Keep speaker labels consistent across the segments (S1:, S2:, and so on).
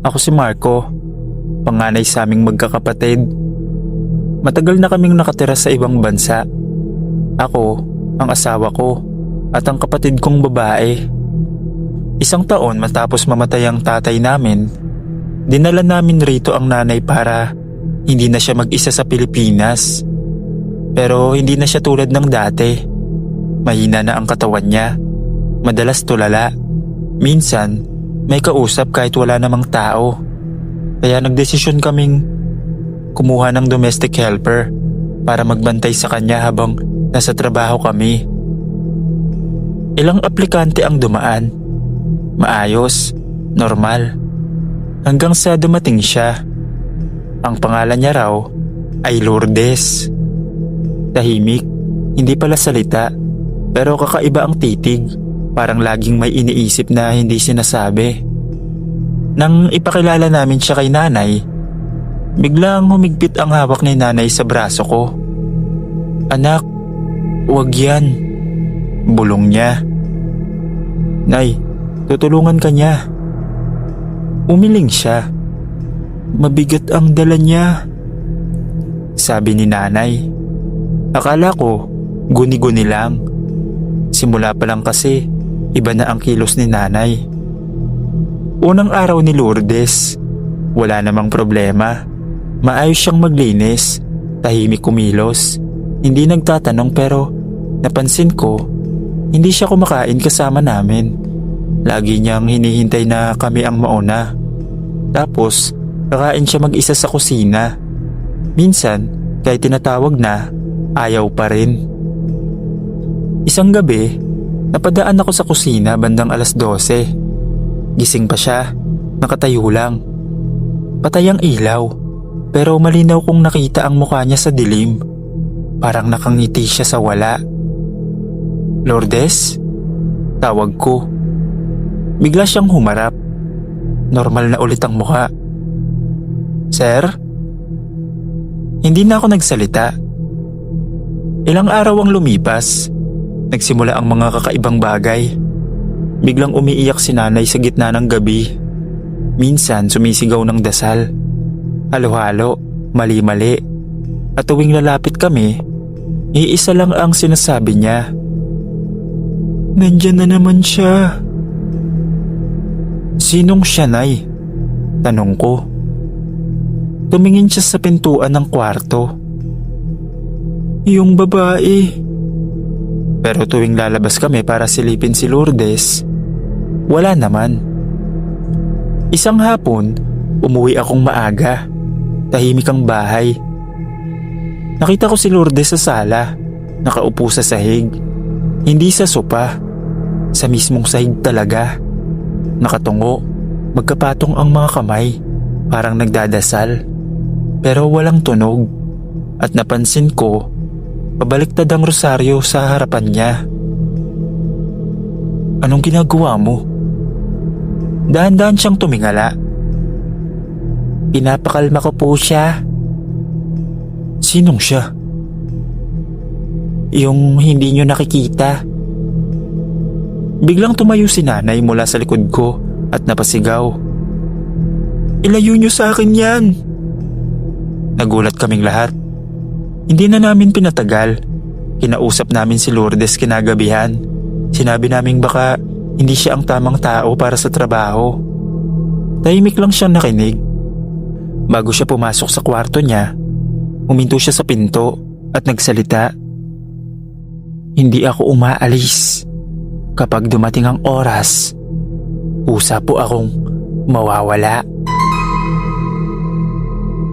S1: Ako si Marco, panganay sa aming magkakapatid. Matagal na kaming nakatira sa ibang bansa. Ako, ang asawa ko, at ang kapatid kong babae. Isang taon matapos mamatay ang tatay namin, dinala namin rito ang nanay para hindi na siya mag-isa sa Pilipinas. Pero hindi na siya tulad ng dati. Mahina na ang katawan niya, madalas tulala. Minsan, may kausap kahit wala namang tao. Kaya nagdesisyon kaming kumuha ng domestic helper para magbantay sa kanya habang nasa trabaho kami. Ilang aplikante ang dumaan. Maayos, normal. Hanggang sa dumating siya. Ang pangalan niya raw ay Lourdes. Tahimik, hindi pala salita, pero kakaiba ang titig. Parang laging may iniisip na hindi sinasabi. Nang ipakilala namin siya kay nanay, biglang humigpit ang hawak ni nanay sa braso ko. "Anak, wag yan," bulong niya. "Nay, tutulungan ka niya." Umiling siya. "Mabigat ang dala niya," sabi ni nanay. Akala ko, guni-guni lang. Simula pa lang kasi, iba na ang kilos ni nanay. Unang araw ni Lourdes, wala namang problema. Maayos siyang maglinis, tahimik kumilos. Hindi nagtatanong pero napansin ko, hindi siya kumakain kasama namin. Lagi niyang hinihintay na kami ang mauna. Tapos, kakain siya mag-isa sa kusina. Minsan, kahit tinatawag na, ayaw pa rin. Isang gabi, napadaan ako sa kusina bandang 12:00. Gising pa siya, nakatayo lang. Patay ang ilaw, pero malinaw kong nakita ang mukha niya sa dilim. Parang nakangiti siya sa wala. "Lourdes?" Tawag ko. Bigla siyang humarap. Normal na ulit ang mukha. "Sir?" Hindi na ako nagsalita. Ilang araw ang lumipas. Nagsimula ang mga kakaibang bagay. Biglang umiiyak si nanay sa gitna ng gabi. Minsan sumisigaw ng dasal. Halo-halo, mali-mali. At tuwing lalapit kami, iisa lang ang sinasabi niya. "Nandyan na naman siya." "Sinong siya, Nay?" tanong ko. Tumingin siya sa pintuan ng kwarto. "Yung babae." Pero tuwing lalabas kami para silipin si Lourdes, wala naman. Isang hapon, umuwi akong maaga. Tahimik ang bahay. Nakita ko si Lourdes sa sala, nakaupo sa sahig. Hindi sa sopa, sa mismong sahig talaga. Nakatungo, magkapatong ang mga kamay, parang nagdadasal. Pero walang tunog. At napansin ko, pabaliktad ang rosaryo sa harapan niya. "Anong ginagawa mo?" Dahan-dahan siyang tumingala. "Pinapakalma ko po siya." "Sinong siya?" "Yung hindi niyo nakikita." Biglang tumayo si nanay mula sa likod ko at napasigaw. "Ilayo niyo sa akin yan!" Nagulat kaming lahat. Hindi na namin pinatagal. Kinausap namin si Lourdes kinagabihan. Sinabi naming baka hindi siya ang tamang tao para sa trabaho. Tahimik lang siyang nakinig. Bago siya pumasok sa kwarto niya, huminto siya sa pinto at nagsalita. "Hindi ako umaalis. Kapag dumating ang oras, usa po akong mawawala."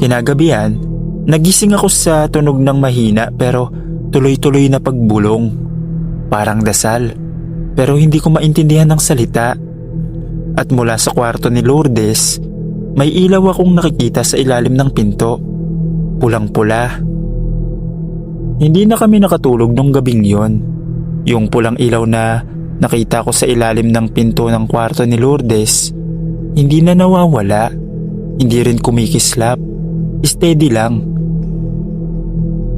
S1: Kinagabihan, nagising ako sa tunog ng mahina pero tuloy-tuloy na pagbulong. Parang dasal, pero hindi ko maintindihan ang salita. At mula sa kwarto ni Lourdes, may ilaw akong nakikita sa ilalim ng pinto. Pulang-pula. Hindi na kami nakatulog nung gabing yon. Yung pulang ilaw na nakita ko sa ilalim ng pinto ng kwarto ni Lourdes, hindi na nawawala, hindi rin kumikislap, steady lang.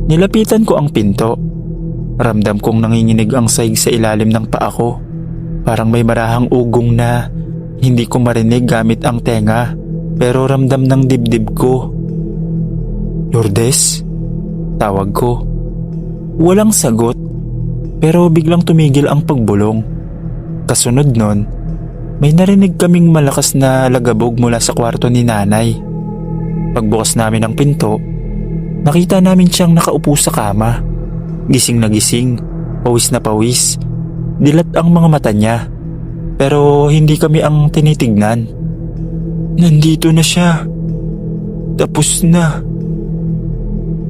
S1: Nilapitan ko ang pinto. Ramdam kong nanginginig ang sahig sa ilalim ng paa ko. Parang may marahang ugong na hindi ko marinig gamit ang tenga. pero ramdam ng dibdib ko. "Lourdes?" Tawag ko. Walang sagot, pero biglang tumigil ang pagbulong. Kasunod nun, may narinig kaming malakas na lagabog mula sa kwarto ni nanay. Pagbukas namin ng pinto, nakita namin siyang nakaupo sa kama. Gising na gising, pawis na pawis. Dilat ang mga mata niya, pero hindi kami ang tinitignan. "Nandito na siya. Tapos na,"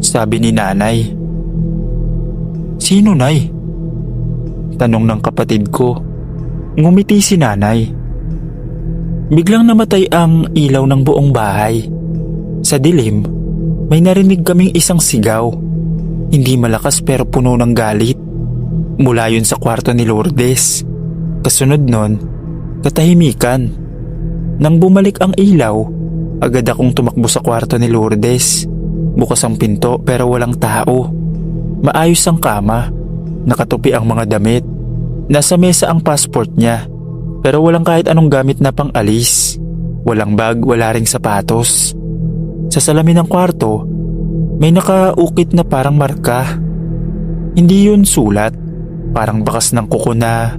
S1: sabi ni nanay. "Sino, nay?" tanong ng kapatid ko. Ngumiti si nanay. Biglang namatay ang ilaw ng buong bahay. Sa dilim, may narinig kaming isang sigaw. Hindi malakas pero puno ng galit. Mula yun sa kwarto ni Lourdes. Kasunod nun, katahimikan. Nang bumalik ang ilaw, agad akong tumakbo sa kwarto ni Lourdes. Bukas ang pinto pero walang tao. Maayos ang kama. Nakatupi ang mga damit. Nasa mesa ang passport niya, pero walang kahit anong gamit na pang-alis. Walang bag, wala ring sapatos. Sa salamin ng kwarto, may nakaukit na parang marka. Hindi yun sulat, parang bakas ng kuko na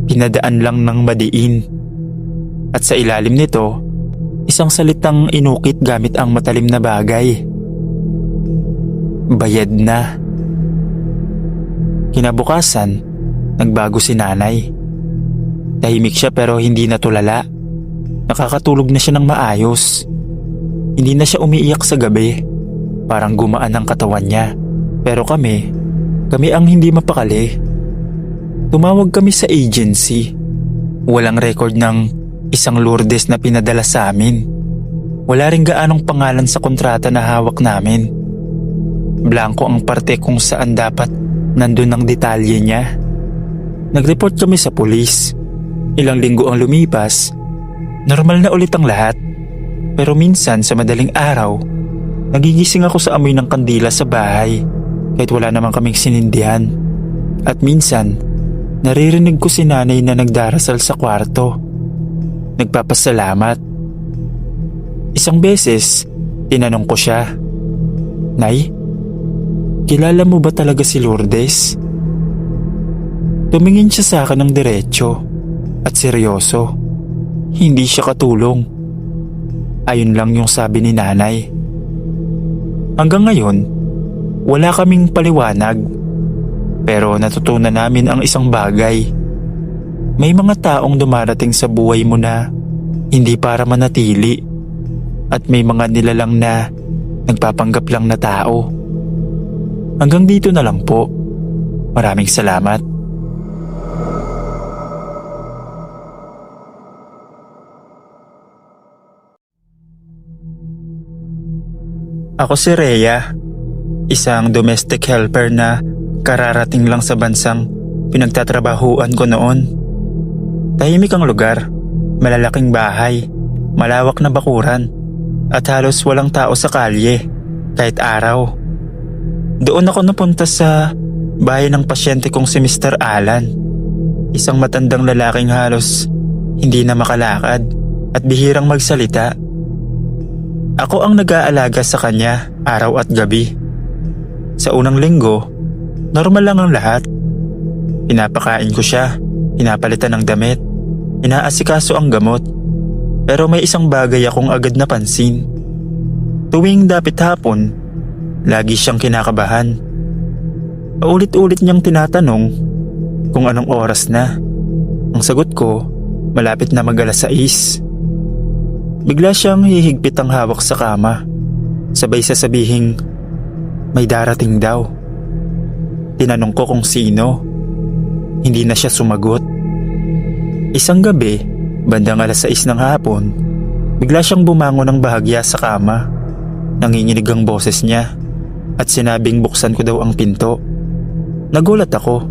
S1: pinadaan lang ng madiin. At sa ilalim nito, isang salitang inukit gamit ang matalim na bagay. "Bayad na." Kinabukasan, nagbago si nanay. Tahimik siya pero hindi natulala. Nakakatulog na siya ng maayos. Hindi na siya umiiyak sa gabi. Parang gumaan ang katawan niya. Pero kami ang hindi mapakali. Tumawag kami sa agency. Walang record ng isang Lourdes na pinadala sa amin. Wala ring gaanong pangalan sa kontrata na hawak namin. Blanko ang parte kung saan dapat nandun ang detalye niya. Nag-report kami sa pulis. Ilang linggo ang lumipas. Normal na ulit ang lahat. Pero minsan sa madaling araw, nagigising ako sa amoy ng kandila sa bahay kahit wala namang kaming sinindihan. At minsan, naririnig ko si nanay na nagdarasal sa kwarto. Nagpapasalamat. Isang beses, tinanong ko siya, "Nay, kilala mo ba talaga si Lourdes?" Tumingin siya sa akin ng diretso at seryoso. Hindi siya katulong. Ayun lang yung sabi ni nanay. Hanggang ngayon, wala kaming paliwanag. Pero natutunan namin ang isang bagay. May mga taong dumarating sa buhay mo na hindi para manatili. At may mga nilalang na nagpapanggap lang na tao. Hanggang dito na lang po. Maraming salamat. Ako si Rhea, isang domestic helper na kararating lang sa bansang pinagtatrabahuan ko noon. Tahimik ang lugar, malalaking bahay, malawak na bakuran, at halos walang tao sa kalye kahit araw. Doon ako napunta sa bahay ng pasyente kong si Mr. Alan, isang matandang lalaking halos hindi na makalakad at bihirang magsalita. Ako ang nag-aalaga sa kanya araw at gabi. Sa unang linggo, normal lang ang lahat. Pinapakain ko siya, pinapalitan ng damit, inaasikaso ang gamot. Pero may isang bagay akong agad napansin. Tuwing dapit hapon, lagi siyang kinakabahan. Paulit-ulit niyang tinatanong kung anong oras na. Ang sagot ko, malapit na mag-alas 6. Bigla siyang hihigpit ang hawak sa kama. Sabay sasabihing, may darating daw. Tinanong ko kung sino. Hindi na siya sumagot. Isang gabi, bandang alas 6 ng hapon, bigla siyang bumangon ng bahagya sa kama. Nanginginig ang boses niya at sinabing buksan ko daw ang pinto. Nagulat ako.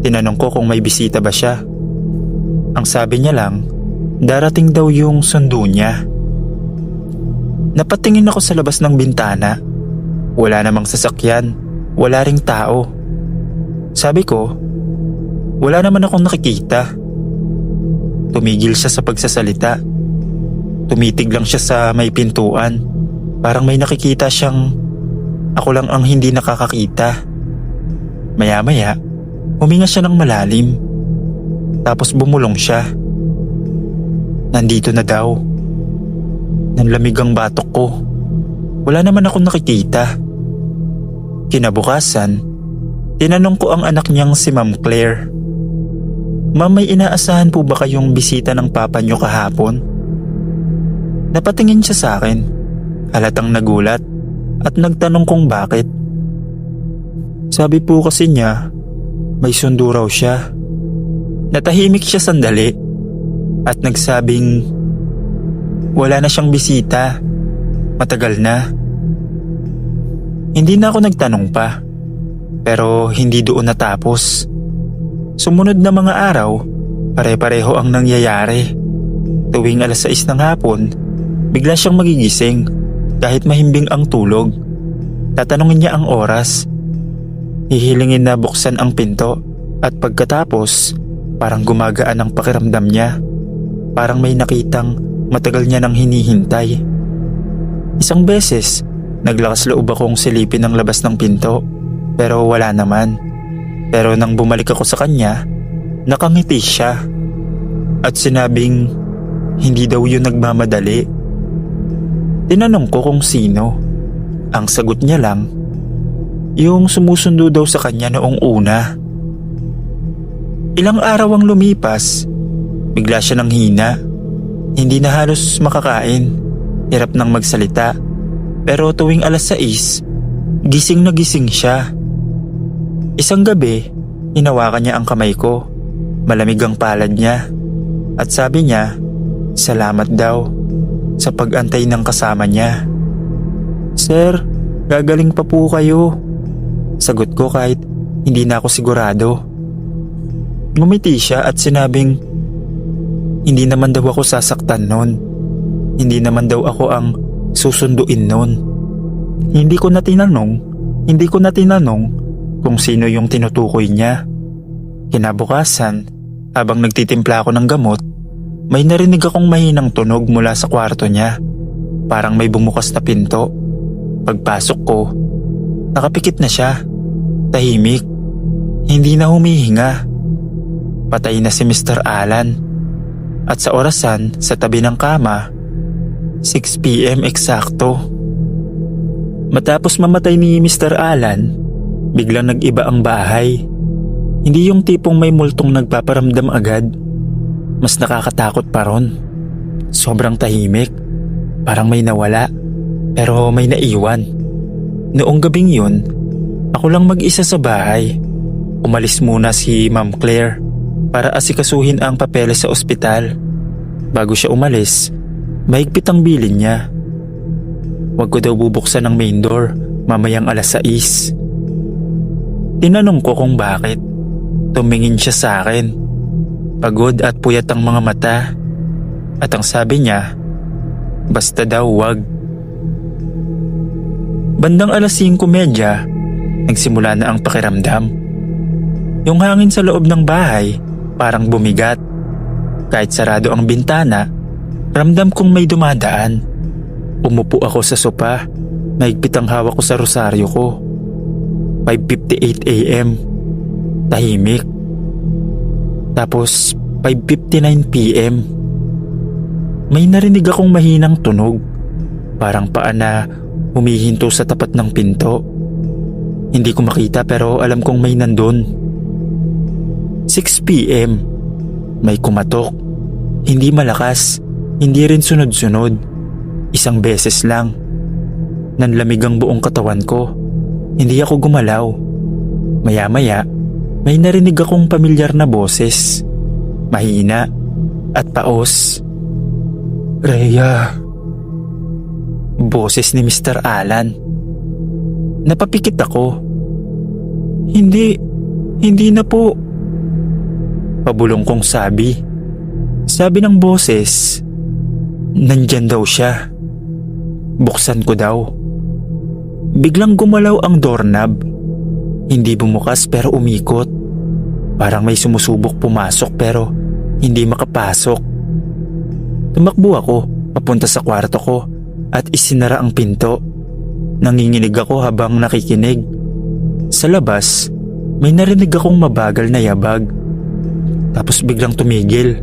S1: Tinanong ko kung may bisita ba siya. Ang sabi niya lang, darating daw yung sundo niya. Napatingin ako sa labas ng bintana. Wala namang sasakyan, wala ring tao. Sabi ko, wala naman akong nakikita. Tumigil siya sa pagsasalita. Tumitig lang siya sa may pintuan. Parang may nakikita siyang ako lang ang hindi nakakakita. Maya-maya, huminga siya ng malalim. Tapos bumulong siya. Nandito na daw. Nanlamig ang batok ko. Wala naman akong nakikita. Kinabukasan, tinanong ko ang anak niyang si Ma'am Claire. Ma'am, may inaasahan po ba kayong bisita ng papa niyo kahapon? Napatingin siya sa akin, halatang nagulat at nagtanong kung bakit. Sabi po kasi niya, may sundo raw siya. Natahimik siya sandali at nagsabing wala na siyang bisita. Matagal na. Hindi na ako nagtanong pa, pero hindi doon natapos. Sumunod na mga araw, pare-pareho ang nangyayari. Tuwing 6:00 ng hapon, bigla siyang magigising kahit mahimbing ang tulog. Tatanungin niya ang oras. Hihilingin na buksan ang pinto at pagkatapos, parang gumagaan ang pakiramdam niya. Parang may nakitang matagal niya nang hinihintay. Isang beses, naglakas loob akong silipin ang labas ng pinto pero wala naman. Pero nang bumalik ako sa kanya, nakangiti siya at sinabing hindi daw yun nagmamadali. Tinanong ko kung sino. Ang sagot niya lang, yung sumusundo daw sa kanya noong una. Ilang araw ang lumipas, bigla siya nang hina. Hindi na halos makakain. Hirap nang magsalita. Pero tuwing 6:00, gising na gising siya. Isang gabi, hinawakan niya ang kamay ko. Malamig ang palad niya. At sabi niya, salamat daw sa pag-antay ng kasama niya. Sir, gagaling pa po kayo. Sagot ko kahit hindi na ako sigurado. Ngumiti siya at sinabing, hindi naman daw ako sasaktan nun. Hindi naman daw ako ang susunduin nun. Hindi ko na tinanong kung sino yung tinutukoy niya. Kinabukasan, habang nagtitimpla ako ng gamot, may narinig akong mahinang tunog mula sa kwarto niya. Parang may bumukas na pinto. Pagpasok ko, nakapikit na siya. Tahimik. Hindi na humihinga. Patay na si Mr. Alan. At sa orasan, sa tabi ng kama, 6 p.m. eksakto. Matapos mamatay ni Mr. Alan, biglang nag-iba ang bahay. Hindi yung tipong may multong nagpaparamdam agad. Mas nakakatakot pa ron. Sobrang tahimik. Parang may nawala, pero may naiwan. Noong gabing yun, ako lang mag-isa sa bahay. Umalis muna si Ma'am Claire para asikasuhin ang papeles sa ospital. Bago siya umalis, mahigpit ang bilin niya. Huwag ko daw bubuksan ang main door mamayang 6:00. Tinanong ko kung bakit. Tumingin siya sa akin. Pagod at puyat ang mga mata. At ang sabi niya, basta daw wag. Bandang 5:30, nagsimula na ang pakiramdam. Yung hangin sa loob ng bahay parang bumigat. Kahit sarado ang bintana, ramdam kong may dumadaan. Umupo ako sa sopa. Mahigpit ang hawak ko sa rosaryo ko. 5:58 a.m. Tahimik. Tapos 5:59 p.m. May narinig akong mahinang tunog. Parang paa na humihinto sa tapat ng pinto. Hindi ko makita pero alam kong may nandun. 6 p.m. May kumatok. Hindi malakas, hindi rin sunod-sunod. Isang beses lang. Nanlamig ang buong katawan ko. Hindi ako gumalaw. Maya-maya, may narinig akong pamilyar na boses. Mahina at paos. Rhea. Boses ni Mr. Alan. Napapikit ako. Hindi na po. Pabulong kong sabi. Sabi ng boses, nandyan daw siya. Buksan ko daw. Biglang gumalaw ang doorknob. Hindi bumukas pero umikot. Parang may sumusubok pumasok pero hindi makapasok. Tumakbo ako papunta sa kwarto ko at isinara ang pinto. Nanginginig ako habang nakikinig. Sa labas, may narinig akong mabagal na yabag. Tapos biglang tumigil.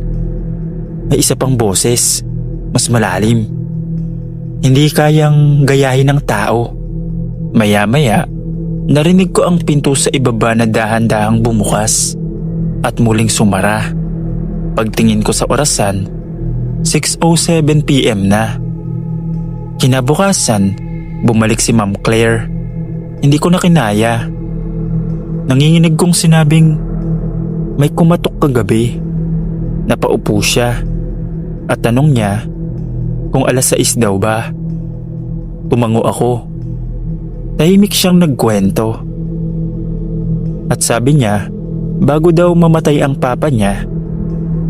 S1: May isa pang boses, mas malalim. Hindi kayang gayahin ng tao. Maya-maya, narinig ko ang pinto sa ibaba na dahan-dahang bumukas at muling sumara. Pagtingin ko sa orasan, 6:07 PM na. Kinabukasan, bumalik si Ma'am Claire. Hindi ko na kinaya. Nanginginig kong sinabing may kumatok kagabi. Napaupo siya at tanong niya kung 6:00 daw ba. Tumango ako. Tahimik siyang nagkwento. At sabi niya, bago daw mamatay ang papa niya,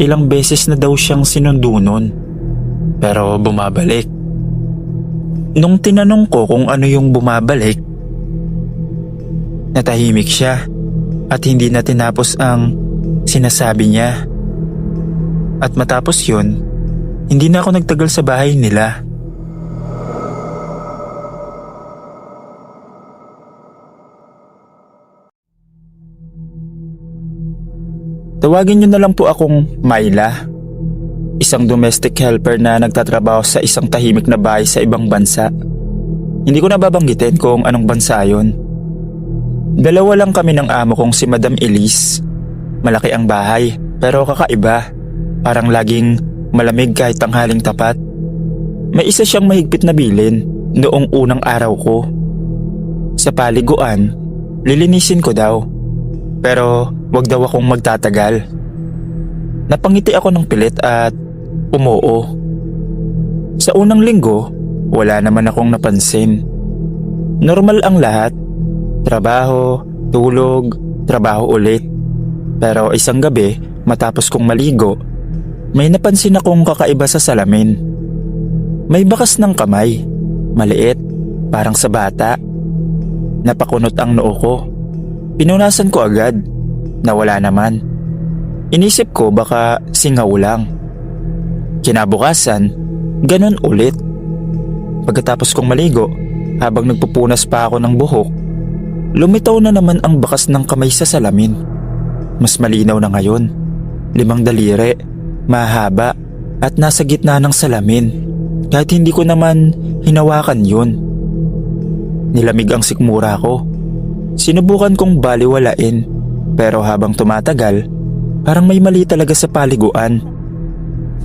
S1: ilang beses na daw siyang sinundo nun. Pero bumabalik. Nung tinanong ko kung ano yung bumabalik, natahimik siya at hindi na tinapos ang sinasabi niya. At matapos yun, hindi na ako nagtagal sa bahay nila. Tawagin niyo na lang po akong Myla, isang domestic helper na nagtatrabaho sa isang tahimik na bahay sa ibang bansa. Hindi ko nababanggitin kung anong bansa yon. Dalawa lang kami ng amo kong si Madam Elise. Malaki ang bahay pero kakaiba. Parang laging malamig kahit tanghaling tapat. May isa siyang mahigpit na bilin noong unang araw ko. Sa paliguan, lilinisin ko daw. Pero wag daw akong magtatagal. Napangiti ako ng pilit at umoo. Sa unang linggo, wala naman akong napansin. Normal ang lahat. Trabaho, tulog, trabaho ulit. Pero isang gabi, matapos kong maligo, may napansin akong kakaiba sa salamin. May bakas ng kamay, maliit, parang sa bata. Napakunot ang noo ko. Pinunasan ko agad, nawala naman. Inisip ko baka singaw lang. Kinabukasan, ganun ulit. Pagkatapos kong maligo, habang nagpupunas pa ako ng buhok, lumitaw na naman ang bakas ng kamay sa salamin. Mas malinaw na ngayon. 5 daliri, mahaba at nasa gitna ng salamin. Kahit hindi ko naman hinawakan yun. Nilamig ang sikmura ko. Sinubukan kong baliwalain, pero habang tumatagal, parang may mali talaga sa paliguan.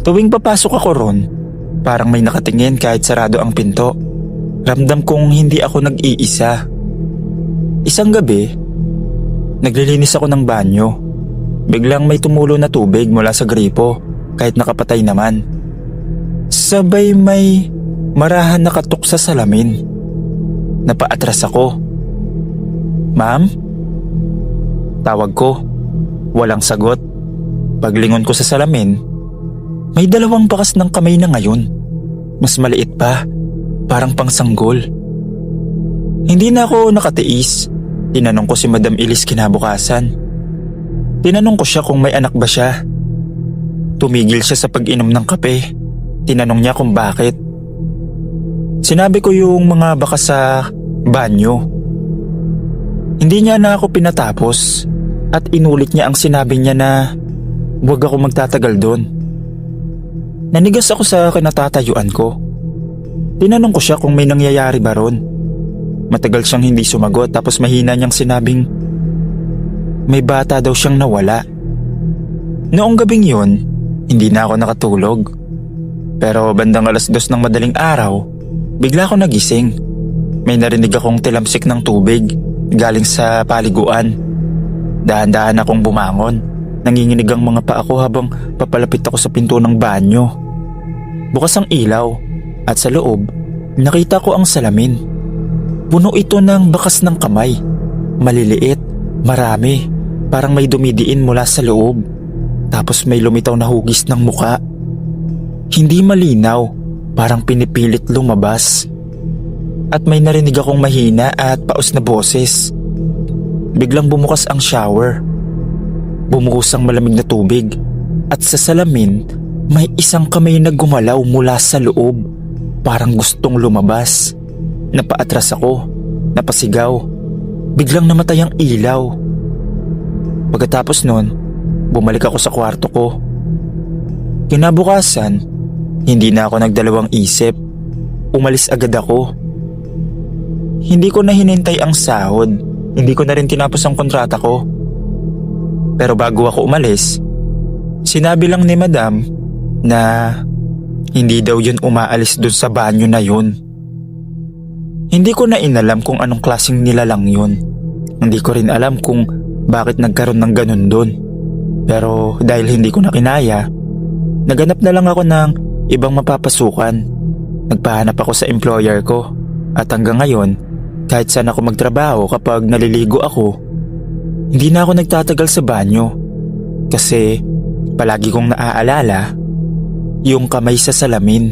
S1: Tuwing papasok ako ron, parang may nakatingin kahit sarado ang pinto. Ramdam kong hindi ako nag-iisa. Isang gabi, naglilinis ako ng banyo. Biglang may tumulo na tubig mula sa gripo kahit nakapatay naman. Sabay may marahan na katok sa salamin. Napaatras ako. "Ma'am?" Tawag ko. Walang sagot. Paglingon ko sa salamin, may 2 bakas ng kamay na ngayon. Mas maliit pa, parang pangsanggol. Hindi na ako nakatiis. Tinanong ko si Madam Elise kinabukasan. Tinanong ko siya kung may anak ba siya. Tumigil siya sa pag-inom ng kape. Tinanong niya kung bakit. Sinabi ko yung mga bakas sa banyo. Hindi niya na ako pinatapos at inulit niya ang sinabi niya na huwag ako magtatagal doon. Nanigas ako sa kinatatayuan ko. Tinanong ko siya kung may nangyayari ba ron. Matagal siyang hindi sumagot tapos mahina niyang sinabing may bata daw siyang nawala. Noong gabing yun, hindi na ako nakatulog. Pero bandang 2:00 ng madaling araw, bigla ako nagising. May narinig akong tilamsik ng tubig galing sa paliguan. Dahan-dahan akong bumangon. Nanginginig ang mga paa ko habang papalapit ako sa pinto ng banyo. Bukas ang ilaw at sa loob, nakita ko ang salamin. Puno ito ng bakas ng kamay. Maliliit, marami, parang may dumidiin mula sa loob. Tapos may lumitaw na hugis ng muka. Hindi malinaw, parang pinipilit lumabas. At may narinig akong mahina at paos na boses. Biglang bumukas ang shower. Bumuhos ang malamig na tubig at sa salamin, May isang kamay na gumalaw mula sa loob, parang gustong lumabas. Napaatras ako, napasigaw. Biglang namatay ang ilaw. Pagkatapos nun, bumalik ako sa kwarto ko. Kinabukasan, hindi na ako nagdalawang isip. Umalis agad ako. Hindi ko na hinintay ang sahod. Hindi ko na rin tinapos ang kontrata ko. Pero bago ako umalis, sinabi lang ni Madam na hindi daw yun umaalis dun sa banyo na yun. Hindi ko na inalam kung anong klaseng nilalang yun. Hindi ko rin alam kung bakit nagkaroon ng ganun dun. Pero dahil hindi ko na kinaya, naghanap na lang ako ng ibang mapapasukan. Nagpahanap ako sa employer ko. At hanggang ngayon, kahit saan ako magtrabaho kapag naliligo ako, hindi na ako nagtatagal sa banyo. Kasi palagi kong naaalala yung kamay sa salamin.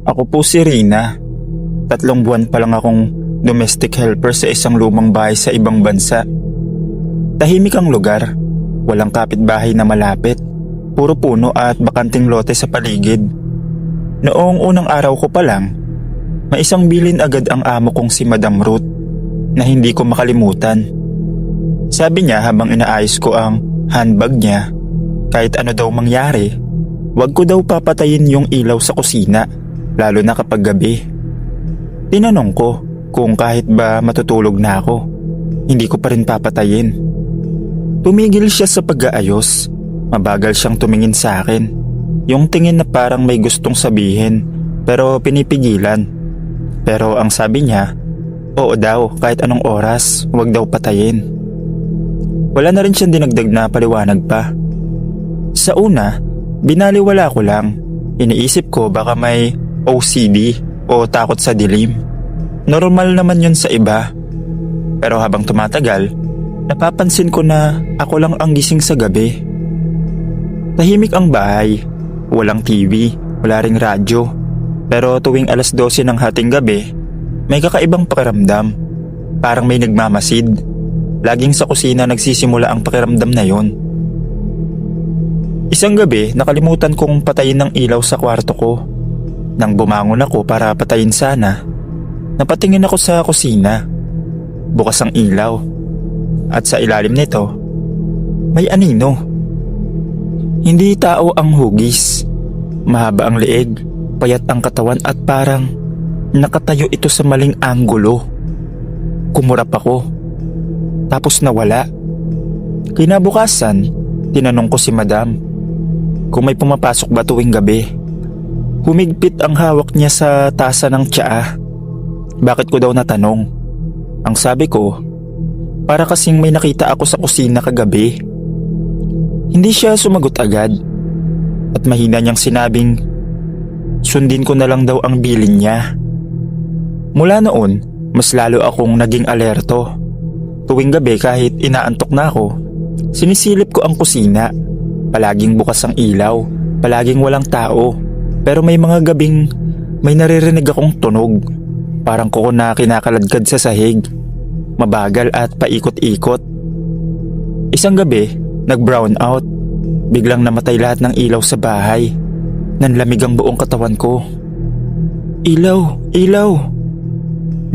S1: Ako po si Rina. 3 buwan pa lang akong domestic helper sa isang lumang bahay sa ibang bansa. Tahimik ang lugar, walang kapitbahay na malapit, puro puno at bakanting lote sa paligid. Noong unang araw ko pa lang, may isang bilin agad ang amo kong si Madam Ruth na hindi ko makalimutan. Sabi niya habang inaayos ko ang handbag niya, kahit ano daw mangyari, wag ko daw papatayin yung ilaw sa kusina, lalo na kapag gabi. Tinanong ko kung kahit ba matutulog na ako, hindi ko pa rin papatayin. Tumigil siya sa pag-aayos. Mabagal siyang tumingin sa akin. Yung tingin na parang may gustong sabihin pero pinipigilan. Pero ang sabi niya, oo daw kahit anong oras, huwag daw patayin. Wala na rin siyang dinagdag na paliwanag pa. Sa una, binaliwala ko lang. Iniisip ko baka may OCD o takot sa dilim. Normal naman yun sa iba. Pero habang tumatagal, napapansin ko na ako lang ang gising sa gabi. Tahimik ang bahay, walang TV, wala ring radyo. Pero tuwing 12:00 ng hating gabi, may kakaibang pakiramdam. Parang may nagmamasid. Laging sa kusina nagsisimula ang pakiramdam na yon. Isang gabi, nakalimutan kong patayin ng ilaw sa kwarto ko. Nang bumangon ako para patayin sana, napatingin ako sa kusina. Bukas ang ilaw. At sa ilalim nito, may anino. Hindi tao ang hugis. Mahaba ang leeg, payat ang katawan at parang nakatayo ito sa maling anggulo. Kumurap ako. Tapos nawala. Kinabukasan, tinanong ko si Madam kung may pumapasok ba tuwing gabi. Humigpit ang hawak niya sa tasa ng tsaa. Bakit ko daw natanong? Ang sabi ko, para kasing may nakita ako sa kusina kagabi. Hindi siya sumagot agad at mahina niyang sinabing sundin ko na lang daw ang bilin niya. Mula noon, mas lalo akong naging alerto. Tuwing gabi kahit inaantok na ako, sinisilip ko ang kusina. Palaging bukas ang ilaw, palaging walang tao. Pero may mga gabing may naririnig akong tunog. Parang kuko na kinakaladkad sa sahig. Mabagal at paikot-ikot. Isang gabi, nag-brown out. Biglang namatay lahat ng ilaw sa bahay. Nanlamig ang buong katawan ko. Ilaw! Ilaw!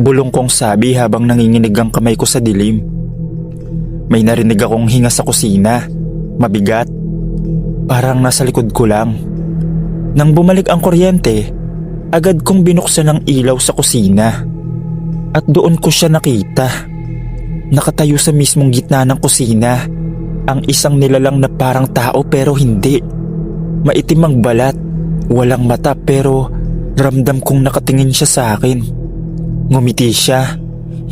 S1: Bulong kong sabi habang nanginginig ang kamay ko sa dilim. May narinig akong hinga sa kusina. Mabigat. Parang nasa likod ko lang. Nang bumalik ang kuryente, agad kong binuksan ang ilaw sa kusina. At doon ko siya nakita. Nakatayo sa mismong gitna ng kusina. Ang isang nilalang na parang tao pero hindi. Maitim ang balat. Walang mata pero ramdam kong nakatingin siya sa akin. Ngumiti siya.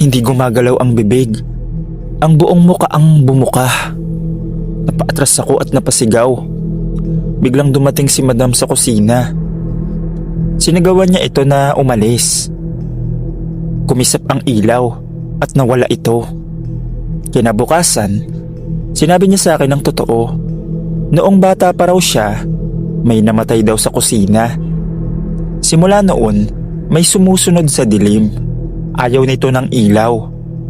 S1: Hindi gumagalaw ang bibig. Ang buong muka ang bumuka. Napaatras ako at napasigaw. Biglang dumating si Madam sa kusina. Sinagawan niya ito na umalis. Kumisap ang ilaw at nawala ito. Kinabukasan, sinabi niya sa akin ang totoo. Noong bata pa raw siya, may namatay daw sa kusina. Simula noon, may sumusunod sa dilim. Ayaw nito ng ilaw,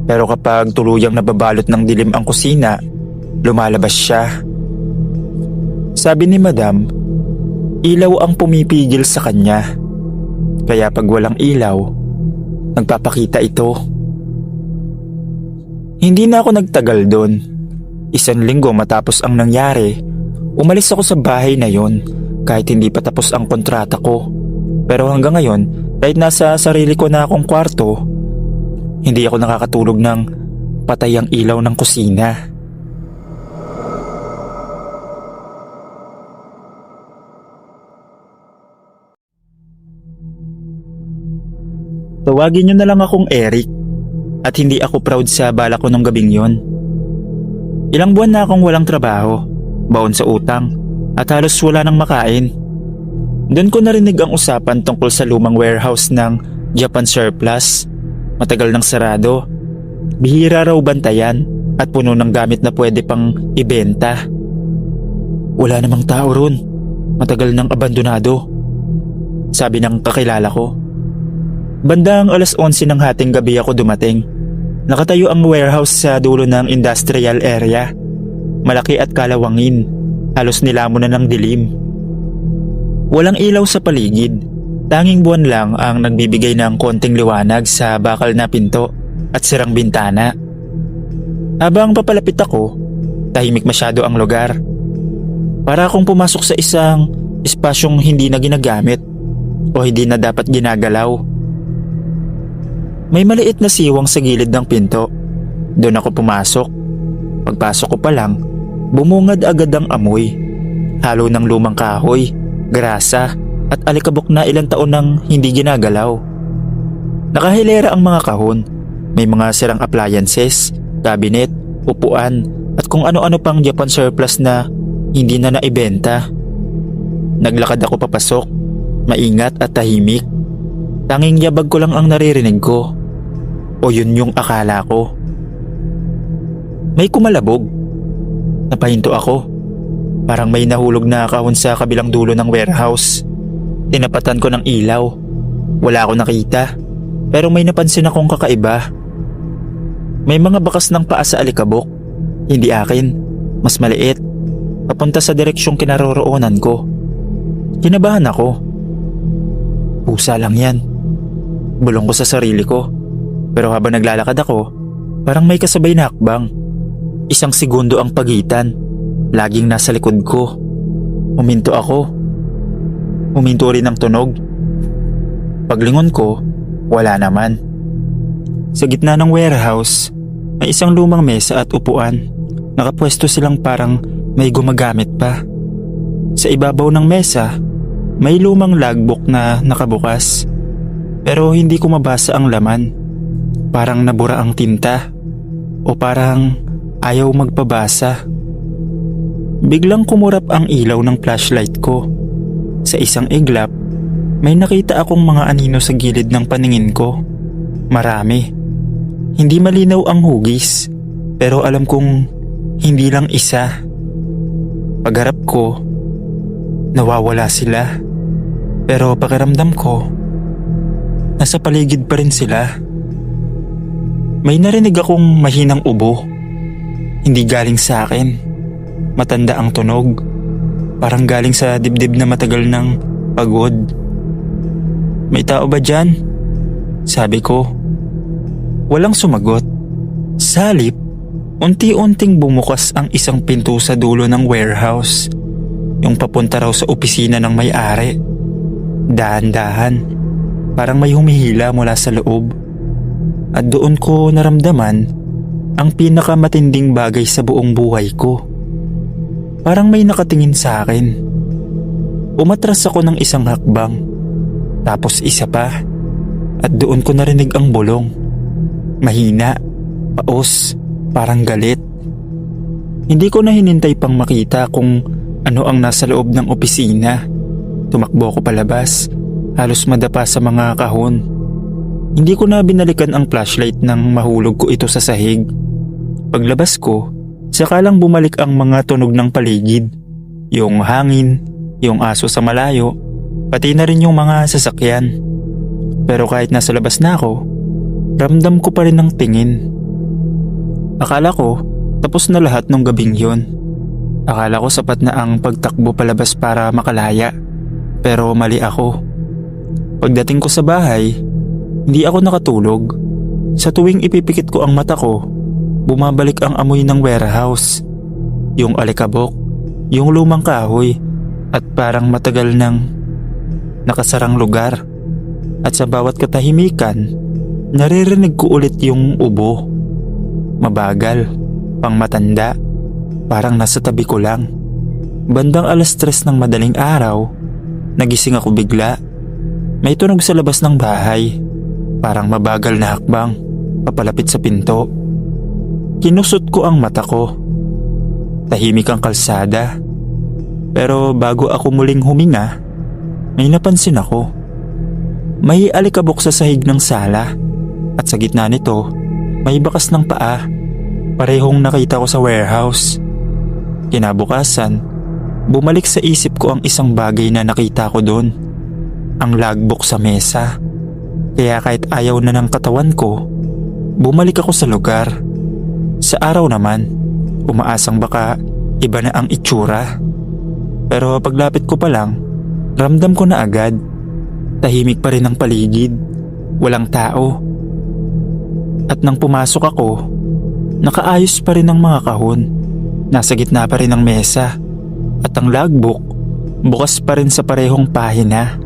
S1: pero kapag tuluyang nababalot ng dilim ang kusina, lumalabas siya. Sabi ni Madam, ilaw ang pumipigil sa kanya. Kaya pag walang ilaw, nagpapakita ito. Hindi na ako nagtagal doon. 1 linggo matapos ang nangyari, umalis ako sa bahay na yon kahit hindi pa tapos ang kontrata ko. Pero hanggang ngayon, kahit nasa sarili ko na akong kwarto, hindi ako nakakatulog ng patay ang ilaw ng kusina. Tawagin niyo na lang akong Eric at hindi ako proud sa bala ko nung gabing yon. Ilang buwan na akong walang trabaho, baon sa utang at halos wala nang makain. Doon ko narinig ang usapan tungkol sa lumang warehouse ng Japan Surplus. Matagal nang sarado, bihira raw bantayan at puno ng gamit na pwede pang ibenta. Wala namang tao ron, matagal nang abandonado, sabi ng kakilala ko. Bandang 11:11 ng hating gabi ako dumating. Nakatayo ang warehouse sa dulo ng industrial area. Malaki at kalawangin, halos nilamon na ng dilim. Walang ilaw sa paligid, tanging buwan lang ang nagbibigay ng konting liwanag sa bakal na pinto at sirang bintana. Habang papalapit ako, tahimik masyado ang lugar. Para akong pumasok sa isang espasyong hindi na ginagamit o hindi na dapat ginagalaw. May maliit na siwang sa gilid ng pinto. Doon ako pumasok. Pagpasok ko pa lang, bumungad agad ang amoy. Halo ng lumang kahoy, grasa at alikabok na ilang taon nang hindi ginagalaw. Nakahilera ang mga kahon. May mga sirang appliances, cabinet, upuan at kung ano-ano pang Japan surplus na hindi na naibenta. Naglakad ako papasok, maingat at tahimik. Tanging yabag ko lang ang naririnig ko. O yun yung akala ko. May kumalabog. Napahinto ako. Parang may nahulog na kahon sa kabilang dulo ng warehouse. Tinapatan ko ng ilaw. Wala akong nakita. Pero may napansin akong kakaiba. May mga bakas ng paa sa alikabok. Hindi akin. Mas maliit. Papunta sa direksyong kinaroroonan ko. Kinabahan ako. Pusa lang yan. Bulong ko sa sarili ko. Pero habang naglalakad ako, parang may kasabay na hakbang. 1 segundo ang pagitan. Laging nasa likod ko. Huminto ako. Huminto rin ang tunog. Paglingon ko, wala naman. Sa gitna ng warehouse, may isang lumang mesa at upuan. Nakapwesto silang parang may gumagamit pa. Sa ibabaw ng mesa, may lumang logbook na nakabukas. Pero hindi ko mabasa ang laman. Parang nabura ang tinta. O parang ayaw magpabasa. Biglang kumurap ang ilaw ng flashlight ko. Sa isang iglap, may nakita akong mga anino sa gilid ng paningin ko. Marami. Hindi malinaw ang hugis, pero alam kong hindi lang isa. Pagharap ko, nawawala sila. Pero pakiramdam ko, nasa paligid pa rin sila. May narinig akong mahinang ubo. Hindi galing sa akin. Matanda ang tunog. Parang galing sa dibdib na matagal ng pagod. May tao ba dyan? Sabi ko. Walang sumagot. Sa halip, unti-unting bumukas ang isang pinto sa dulo ng warehouse. Yung papunta raw sa opisina ng may-ari. Dahan-dahan. Parang may humihila mula sa loob. At doon ko naramdaman ang pinakamatinding bagay sa buong buhay ko. Parang may nakatingin sa akin. Umatras ako ng 1 hakbang. Tapos isa pa. At doon ko narinig ang bulong. Mahina, paos, parang galit. Hindi ko na hinintay pang makita kung ano ang nasa loob ng opisina. Tumakbo ako palabas. Halos madapa sa mga kahon. Hindi ko na binalikan ang flashlight nang mahulog ko ito sa sahig. Paglabas ko, saka lang bumalik ang mga tunog ng paligid. Yung hangin, yung aso sa malayo, pati na rin yung mga sasakyan. Pero kahit nasa labas na ako, ramdam ko pa rin ang tingin. Akala ko tapos na lahat nung gabing yun. Akala ko sapat na ang pagtakbo palabas para makalaya. Pero mali ako. Pagdating ko sa bahay, hindi ako nakatulog. Sa tuwing ipipikit ko ang mata ko, bumabalik ang amoy ng warehouse. Yung alikabok, yung lumang kahoy, at parang matagal nang nakasarang lugar. At sa bawat katahimikan, naririnig ko ulit yung ubo. Mabagal, pang matanda, parang nasa tabi ko lang. Bandang 3:00 ng madaling araw, nagising ako bigla. May tunog sa labas ng bahay, parang mabagal na hakbang, papalapit sa pinto. Kinusot ko ang mata ko. Tahimik ang kalsada. Pero bago ako muling huminga, may napansin ako. May alikabok sa sahig ng sala at sa gitna nito may bakas ng paa. Parehong nakita ko sa warehouse. Kinabukasan, bumalik sa isip ko ang isang bagay na nakita ko doon. Ang logbook sa mesa. Kaya kahit ayaw na ng katawan ko, bumalik ako sa lugar. Sa araw naman, umaasang baka iba na ang itsura. Pero paglapit ko pa lang, ramdam ko na agad. Tahimik pa rin ang paligid. Walang tao. At nang pumasok ako, nakaayos pa rin ang mga kahon. Nasa gitna pa rin ang mesa. At ang logbook, bukas pa rin sa parehong pahina.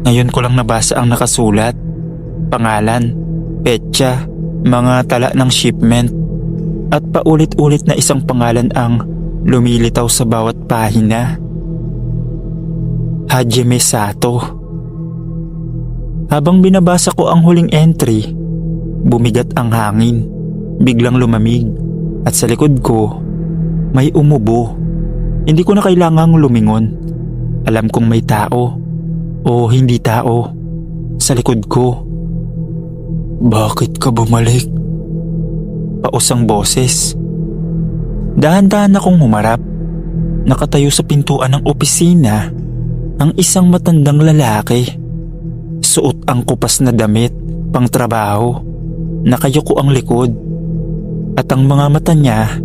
S1: Ngayon ko lang nabasa ang nakasulat. Pangalan, petsa, mga tala ng shipment. At paulit-ulit na isang pangalan ang lumilitaw sa bawat pahina. Hajime Sato. Habang binabasa ko ang huling entry, bumigat ang hangin. Biglang lumamig. At sa likod ko, may umubo. Hindi ko na kailangang lumingon. Alam kong may tao. O hindi tao. Sa likod ko. Bakit ka bumalik? Pausang boses. Dahan-dahan akong humarap. Nakatayo sa pintuan ng opisina ang isang matandang lalaki. Suot ang kupas na damit, pang trabaho. Nakayuko ang likod. At ang mga mata niya,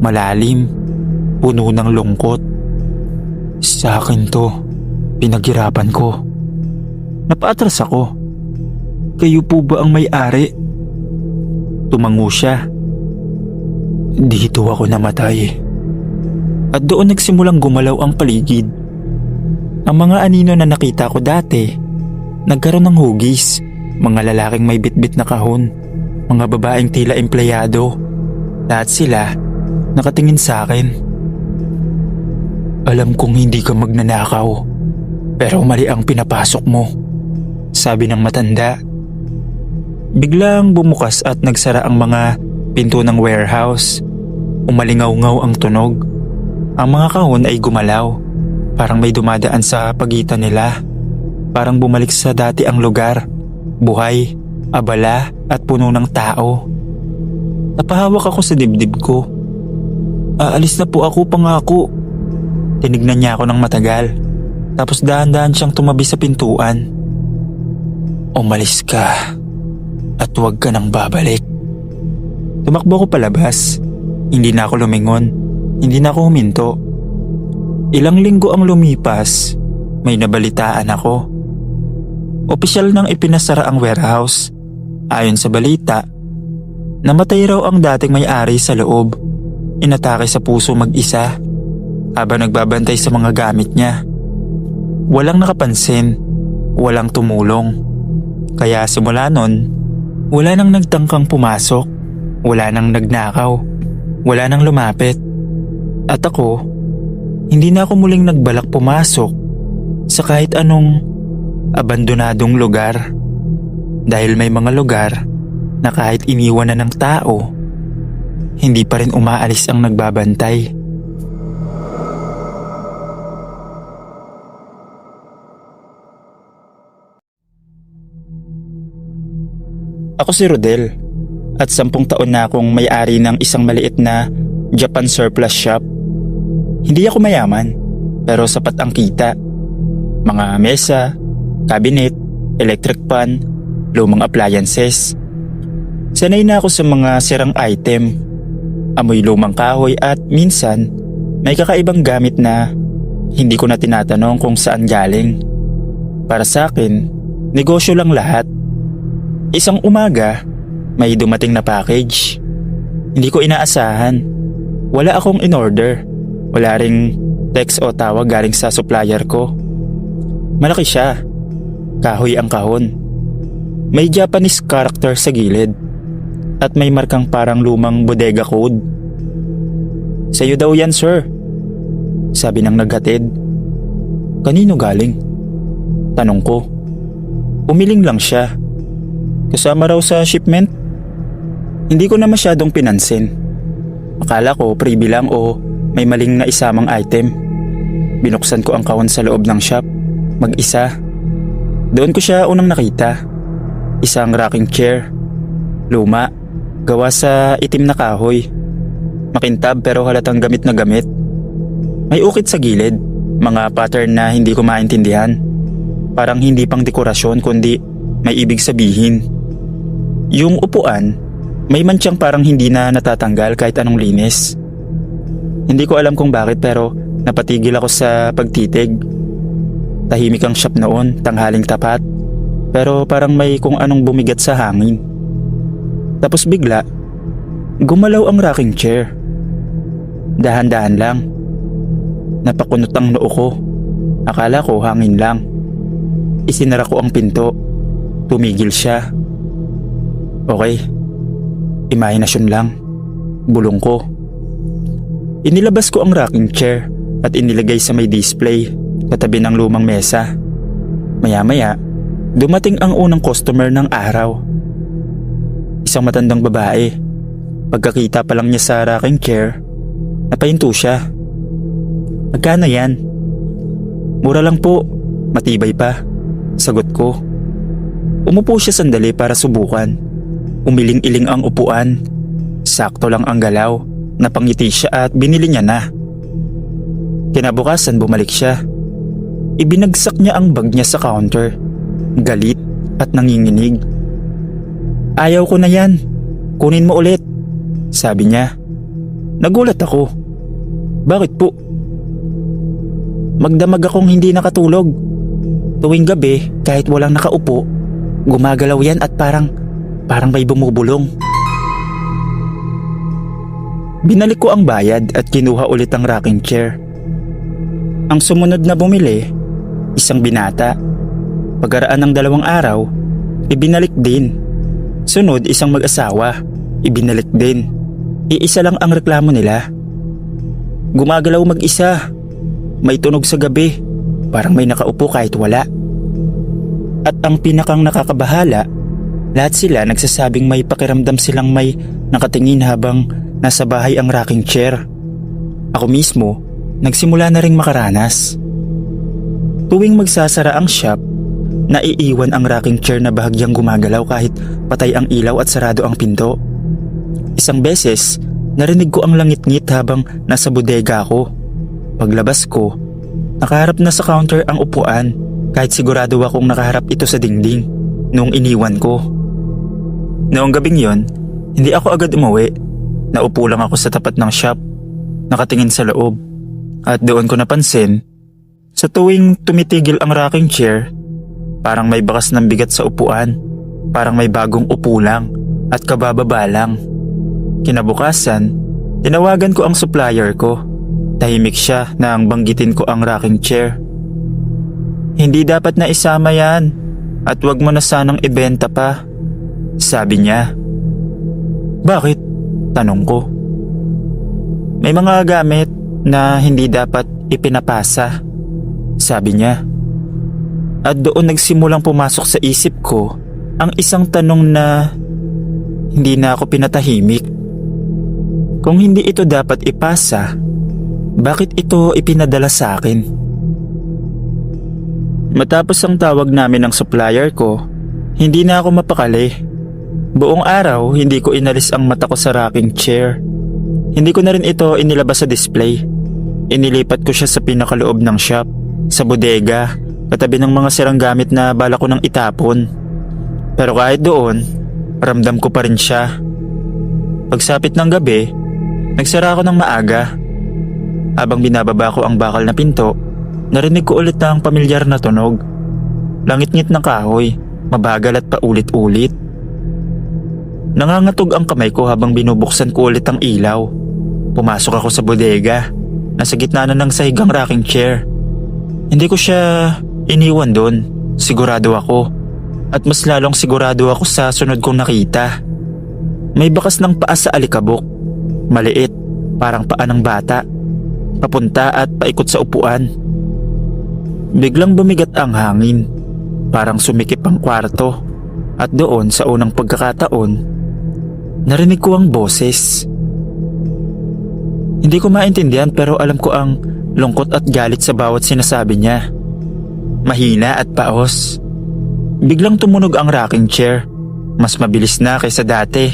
S1: malalim, puno ng lungkot. Sa akin to, pinaghirapan ko. Napaatras ako. Kayo po ba ang may-ari? Tumango siya. Dito ako namatay. At doon nagsimulang gumalaw ang paligid. Ang mga anino na nakita ko dati, nagkaroon ng hugis. Mga lalaking may bitbit na kahon, mga babaeng tila empleyado. Lahat sila nakatingin sa akin. Alam kong hindi ka magnanakaw, pero mali ang pinapasok mo, sabi ng matanda. Biglang bumukas at nagsara ang mga pinto ng warehouse. Umalingaw-ngaw ang tunog. Ang mga kahon ay gumalaw. Parang may dumadaan sa pagitan nila. Parang bumalik sa dati ang lugar. Buhay, abala at puno ng tao. Napahawak ako sa dibdib ko. Aalis na po ako, pangako. Tinignan niya ako ng matagal. Tapos dahan-dahan siyang tumabi sa pintuan. Umalis ka at huwag ka nang babalik. Tumakbo ko palabas. Hindi na ako lumingon. Hindi na ako huminto. Ilang linggo ang lumipas, may nabalitaan ako. Opisyal nang ipinasara ang warehouse. Ayon sa balita, namatay raw ang dating may-ari sa loob. Inatake sa puso mag-isa habang nagbabantay sa mga gamit niya. Walang nakapansin, walang tumulong. Kaya simula nun, wala nang nagtangkang pumasok, wala nang nagnakaw, wala nang lumapit. At ako, hindi na ako muling nagbalak pumasok sa kahit anong abandonadong lugar. Dahil may mga lugar na kahit iniwan na ng tao, hindi pa rin umaalis ang nagbabantay. Ako si Rodel at 10 taon na akong may-ari ng isang maliit na Japan surplus shop. Hindi ako mayaman pero sapat ang kita. Mga mesa, cabinet, electric pan, lumang appliances, Sanay na ako sa mga sirang item, amoy lumang kahoy at minsan may kakaibang gamit na hindi ko na tinatanong kung saan galing. Para sa akin, negosyo lang lahat. Isang umaga, may dumating na package. Hindi ko inaasahan. Wala akong in-order. Wala ring text o tawag galing sa supplier ko. Malaki siya. Kahoy ang kahon. May Japanese character sa gilid. At may markang parang lumang bodega code. Sa'yo daw yan, sir. Sabi ng naghatid. Kanino galing? Tanong ko. Umiling lang siya. Kasama raw sa shipment? Hindi ko na masyadong pinansin. Akala ko freebie lang o may maling na isamang item. Binuksan ko ang kahon sa loob ng shop. Mag-isa. Doon ko siya unang nakita. Isang rocking chair. Luma. Gawa sa itim na kahoy. Makintab pero halatang gamit na gamit. May ukit sa gilid. Mga pattern na hindi ko maintindihan. Parang hindi pang dekorasyon kundi may ibig sabihin. Yung upuan, may mantsang parang hindi na natatanggal kahit anong linis. Hindi ko alam kung bakit pero napatigil ako sa pagtitig. Tahimik ang shop noon, tanghaling tapat. Pero parang may kung anong bumigat sa hangin. Tapos bigla, gumalaw ang rocking chair. Dahan-dahan lang. Napakunot ang noo ko. Akala ko hangin lang. Isinara ko ang pinto. Tumigil siya. Okay. Imahinasyon lang. Bulong ko. Inilabas ko ang rocking chair at inilagay sa may display katabi ng lumang mesa. Maya-maya, dumating ang unang customer ng araw. Isang matandang babae. Pagkakita pa lang niya sa rocking chair, napahinto siya. Magkano yan? Mura lang po. Matibay pa. Sagot ko. Umupo siya sandali para subukan. Umiling-iling ang upuan. Sakto lang ang galaw. Napangiti siya at binili niya na. Kinabukasan bumalik siya. Ibinagsak niya ang bag niya sa counter. Galit at nanginginig. Ayaw ko na yan. Kunin mo ulit. Sabi niya. Nagulat ako. Bakit po? Magdamag akong hindi nakatulog. Tuwing gabi, kahit walang nakaupo, gumagalaw yan at parang may bumubulong. Binalik ko ang bayad at kinuha ulit ang rocking chair. Ang sumunod na bumili, isang binata. Pagkaraan ng 2 araw, ibinalik din. Sunod, isang mag-asawa, ibinalik din. Iisa lang ang reklamo nila. Gumagalaw mag-isa. May tunog sa gabi. Parang may nakaupo kahit wala. At ang pinakang nakakabahala, lahat sila nagsasabing may pakiramdam silang may nakatingin habang nasa bahay ang rocking chair. Ako mismo, nagsimula na ring makaranas. Tuwing magsasara ang shop, naiiwan ang rocking chair na bahagyang gumagalaw kahit patay ang ilaw at sarado ang pinto. Isang beses, narinig ko ang langit-ngit habang nasa bodega ako. Paglabas ko, nakaharap na sa counter ang upuan kahit sigurado akong nakaharap ito sa dingding noong iniwan ko. Noong gabing yon, hindi ako agad umuwi. Naupo lang ako sa tapat ng shop, nakatingin sa loob. At doon ko napansin, sa tuwing tumitigil ang rocking chair, parang may bakas ng bigat sa upuan. Parang may bagong upo lang at kabababa lang. Kinabukasan, tinawagan ko ang supplier ko. Tahimik siya nang banggitin ko ang rocking chair. Hindi dapat na isama yan at wag mo na sanang ibenta pa, sabi niya. Bakit? Tanong ko. May mga gamit na hindi dapat ipinapasa, sabi niya. At doon nagsimulang pumasok sa isip ko ang isang tanong na hindi na ako pinatahimik. Kung hindi ito dapat ipasa, bakit ito ipinadala sa akin? Matapos ang tawag namin ng supplier ko, hindi na ako mapakali. Buong araw, hindi ko inalis ang mata ko sa rocking chair. Hindi ko na rin ito inilabas sa display. Inilipat ko siya sa pinakaloob ng shop, sa bodega, katabi ng mga sirang gamit na bala ko nang itapon. Pero kahit doon, ramdam ko pa rin siya. Pagsapit ng gabi, nagsara ako ng maaga. Habang binababa ko ang bakal na pinto, narinig ko ulit ang pamilyar na tunog. Langit-ngit ng kahoy, mabagal at paulit-ulit. Nangangatog ang kamay ko habang binubuksan ko ulit ang ilaw. Pumasok ako sa bodega. Nasa gitna na ng sahigang rocking chair. Hindi ko siya iniwan doon. Sigurado ako. At mas lalong sigurado ako sa sunod kong nakita. May bakas ng paa sa alikabok. Maliit, parang paa ng bata. Papunta at paikot sa upuan. Biglang bumigat ang hangin. Parang sumikip ang kwarto. At doon sa unang pagkakataon, narinig ko ang boses. Hindi ko maintindihan pero alam ko ang lungkot at galit sa bawat sinasabi niya. Mahina at paos. Biglang tumunog ang rocking chair. Mas mabilis na kaysa dati.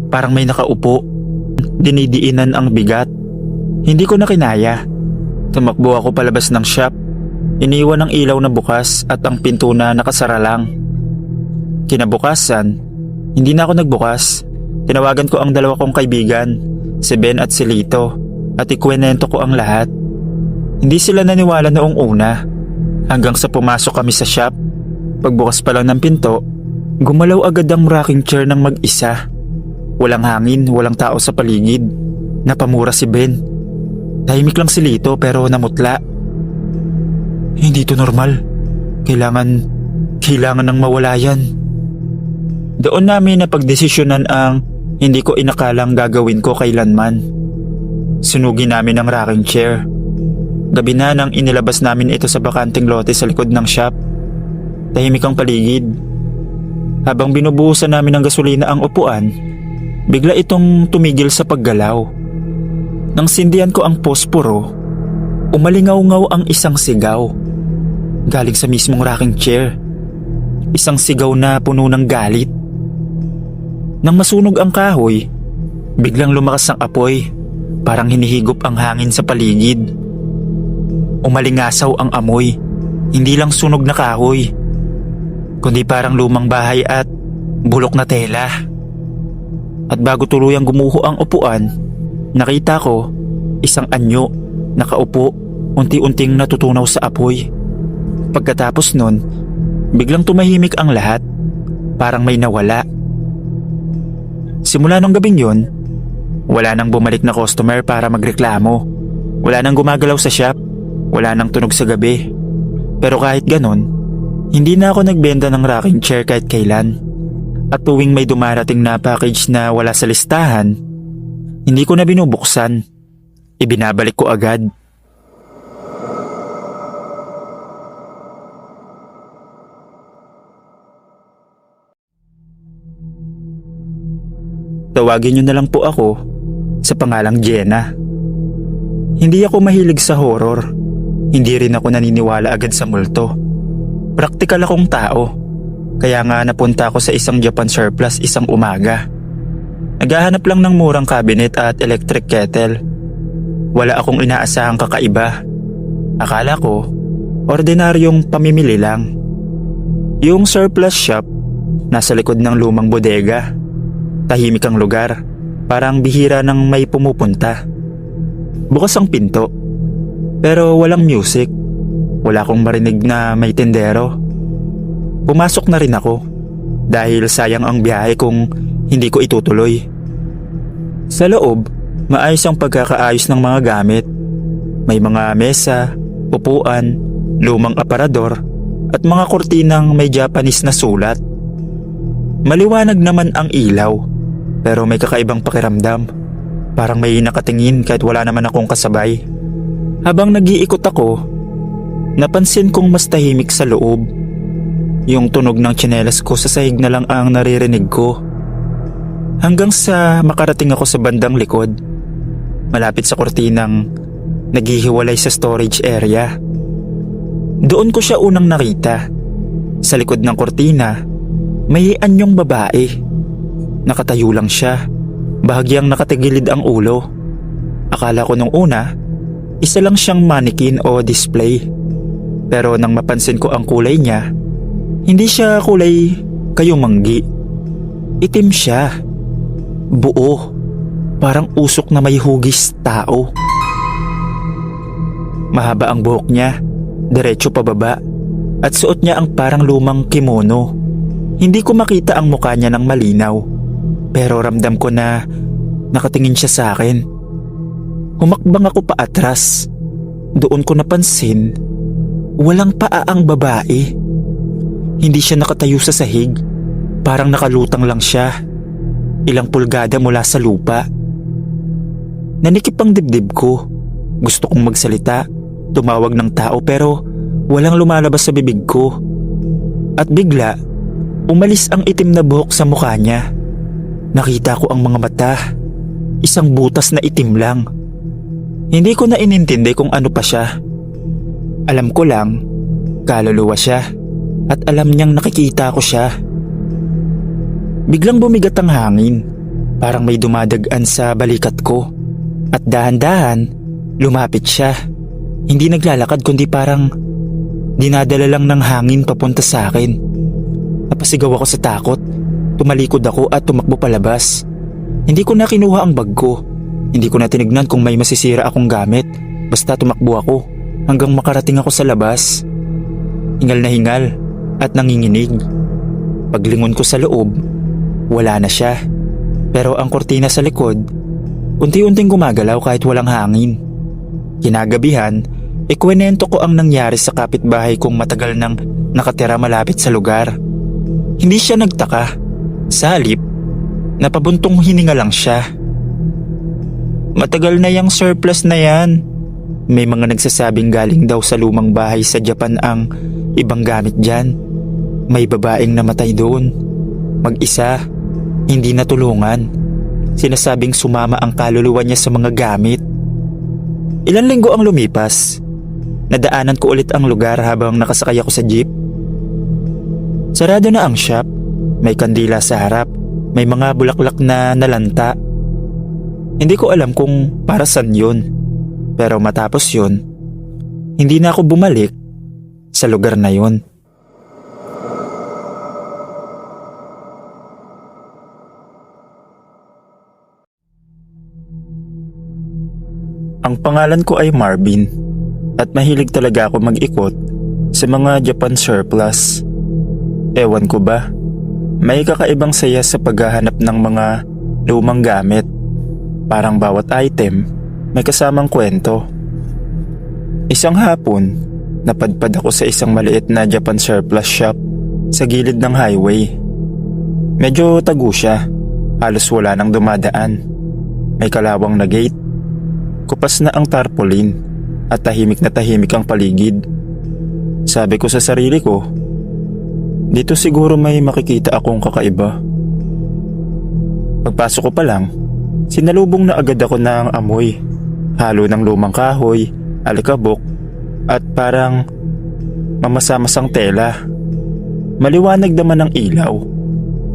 S1: Parang may nakaupo. Dinidiinan ang bigat. Hindi ko na kinaya. Tumakbo ako palabas ng shop. Iniwan ang ilaw na bukas at ang pinto na nakasara lang. Kinabukasan, hindi na ako nagbukas. Tinawagan ko ang dalawa kong kaibigan, si Ben at si Lito, at ikwento ko ang lahat. Hindi sila naniwala noong una, hanggang sa pumasok kami sa shop. Pagbukas pa lang ng pinto, gumalaw agad ang rocking chair ng mag-isa. Walang hangin, walang tao sa paligid. Napamura si Ben. Tahimik lang si Lito pero namutla. Hindi to normal. Kailangan nang mawala yan. Doon namin napagdesisyonan ang hindi ko inakalang gagawin ko kailanman. Sunugin namin ang rocking chair. Gabi na nang inilabas namin ito sa bakanting lote sa likod ng shop. Tahimik ang paligid. Habang binubuhusan namin ng gasolina ang upuan, bigla itong tumigil sa paggalaw. Nang sindihan ko ang posporo, umalingaw-ngaw ang isang sigaw. Galing sa mismong rocking chair. Isang sigaw na puno ng galit. Nang masunog ang kahoy, biglang lumakas ang apoy. Parang hinihigop ang hangin sa paligid. Umalingasaw ang amoy. Hindi lang sunog na kahoy, kundi parang lumang bahay at bulok na tela. At bago tuluyang gumuho ang upuan, nakita ko isang anyo nakaupo, unti-unting natutunaw sa apoy. Pagkatapos nun, biglang tumahimik ang lahat. Parang may nawala. Simula nung gabing yun, wala nang bumalik na customer para magreklamo. Wala nang gumagalaw sa shop. Wala nang tunog sa gabi. Pero kahit ganon, hindi na ako nagbenta ng rocking chair kahit kailan. At tuwing may dumarating na package na wala sa listahan, hindi ko na binubuksan. Ibinabalik ko agad. Tawagin niyo na lang po ako sa pangalang Jenna. Hindi ako mahilig sa horror. Hindi rin ako naniniwala agad sa multo. Praktikal akong tao. Kaya nga napunta ako sa isang Japan surplus isang umaga. Naghahanap lang ng murang cabinet at electric kettle. Wala akong inaasahang kakaiba. Akala ko, ordinaryong pamimili lang. Yung surplus shop, nasa likod ng lumang bodega. Tahimik ang lugar, parang bihira nang may pumupunta. Bukas ang pinto, pero walang music. Wala akong marinig na may tendero. Pumasok na rin ako, dahil sayang ang biyahe kung hindi ko itutuloy. Sa loob, maayos ang pagkakaayos ng mga gamit. May mga mesa, upuan, lumang aparador, at mga kurtinang may Japanese na sulat. Maliwanag naman ang ilaw, pero may kakaibang pakiramdam. Parang may nakatingin kahit wala naman akong kasabay. Habang nag-iikot ako, napansin kong mas tahimik sa loob. Yung tunog ng tsinelas ko sa sahig na lang ang naririnig ko. Hanggang sa makarating ako sa bandang likod, malapit sa kurtinang naghihiwalay sa storage area. Doon ko siya unang nakita. Sa likod ng kurtina, may anyong babae. Nakatayo lang siya, bahagyang nakatigilid ang ulo. Akala ko nung una, isa lang siyang mannequin o display. Pero nang mapansin ko ang kulay niya, hindi siya kulay kayumanggi. Itim siya. Buo. Parang usok na may hugis tao. Mahaba ang buhok niya, diretso pababa, at suot niya ang parang lumang kimono. Hindi ko makita ang mukha niya ng malinaw, pero ramdam ko na nakatingin siya sa akin. Humakbang ako pa atras. Doon ko napansin, walang paa ang babae. Hindi siya nakatayo sa sahig, parang nakalutang lang siya, ilang pulgada mula sa lupa. Nanikip ang dibdib ko. Gusto kong magsalita, tumawag ng tao, pero walang lumalabas sa bibig ko. At bigla, umalis ang itim na buhok sa mukha niya. Nakita ko ang mga mata, isang butas na itim lang. Hindi ko na inintindi kung ano pa siya. Alam ko lang, kaluluwa siya, at alam niyang nakikita ko siya. Biglang bumigat ang hangin, parang may dumadagan sa balikat ko. At dahan-dahan, lumapit siya. Hindi naglalakad kundi parang dinadala lang ng hangin papunta sa akin. Napasigaw ako sa takot. Tumalikod ako at tumakbo palabas. Hindi ko na kinuha ang bag ko. Hindi ko na tinignan kung may masisira akong gamit. Basta tumakbo ako hanggang makarating ako sa labas. Hingal na hingal at nanginginig. Paglingon ko sa loob, wala na siya. Pero ang kortina sa likod, unti-unting gumagalaw kahit walang hangin. Kinagabihan, ikwento ko ang nangyari sa kapitbahay kong matagal nang nakatira malapit sa lugar. Hindi siya nagtaka. Sa halip, napabuntong hininga lang siya. Matagal na yung surplus na yan. May mga nagsasabing galing daw sa lumang bahay sa Japan ang ibang gamit dyan. May babaeng namatay doon. Mag-isa, hindi natulungan. Sinasabing sumama ang kaluluwa niya sa mga gamit. Ilang linggo ang lumipas. Nadaanan ko ulit ang lugar habang nakasakay ako sa jeep. Sarado na ang shop. May kandila sa harap. May mga bulaklak na nalanta. Hindi ko alam kung para saan yun. Pero matapos yun, hindi na ako bumalik sa lugar na yun. Ang pangalan ko ay Marvin at mahilig talaga ako mag-ikot sa mga Japan surplus. Ewan ko ba, may kakaibang saya sa paghahanap ng mga lumang gamit. Parang bawat item may kasamang kwento. Isang hapon, napadpad ako sa isang maliit na Japan surplus shop sa gilid ng highway. Medyo tago siya, halos wala nang dumadaan. May kalawang na gate. Kupas na ang tarpaulin at tahimik na tahimik ang paligid. Sabi ko sa sarili ko, dito siguro may makikita akong kakaiba. Pagpasok ko pa lang, sinalubong na agad ako ng amoy. Halo ng lumang kahoy, alikabok, at parang mamasamasang tela. Maliwanag naman ang ilaw,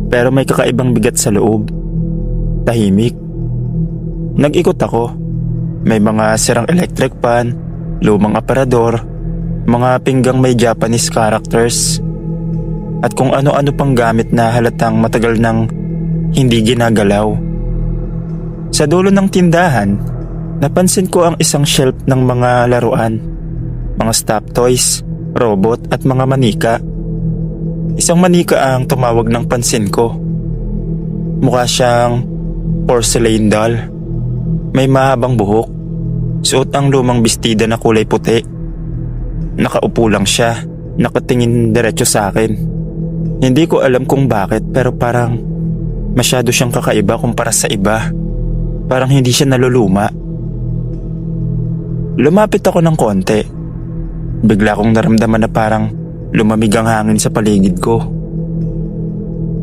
S1: pero may kakaibang bigat sa loob. Tahimik. Nag-ikot ako. May mga sirang electric pan, lumang aparador, mga pinggang may Japanese characters, at kung ano-ano pang gamit na halatang matagal nang hindi ginagalaw. Sa dulo ng tindahan, napansin ko ang isang shelf ng mga laruan, mga stop toys, robot at mga manika. Isang manika ang tumawag ng pansin ko. Mukha siyang porcelain doll. May mahabang buhok. Suot ang lumang bestida na kulay puti. Nakaupo lang siya, nakatingin diretso sa akin. Hindi ko alam kung bakit, pero parang masyado siyang kakaiba kumpara sa iba. Parang hindi siya naluluma. Lumapit ako ng konti. Bigla kong naramdaman na parang lumamig ang hangin sa paligid ko.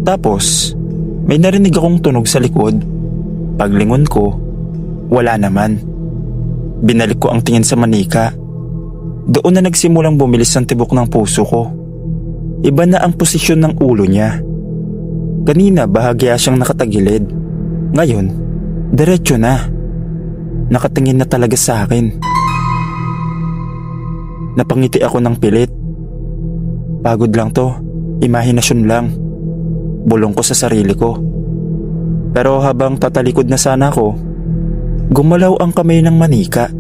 S1: Tapos, may narinig akong tunog sa likod. Paglingon ko, wala naman. Binalik ko ang tingin sa manika. Doon na nagsimulang bumilis ang tibok ng puso ko. Iba na ang posisyon ng ulo niya. Kanina bahagya siyang nakatagilid. Ngayon, diretso na. Nakatingin na talaga sa akin. Napangiti ako ng pilit. Pagod lang to, imahinasyon lang. bulong ko sa sarili ko. Pero habang tatalikod na sana ako, gumalaw ang kamay ng manika.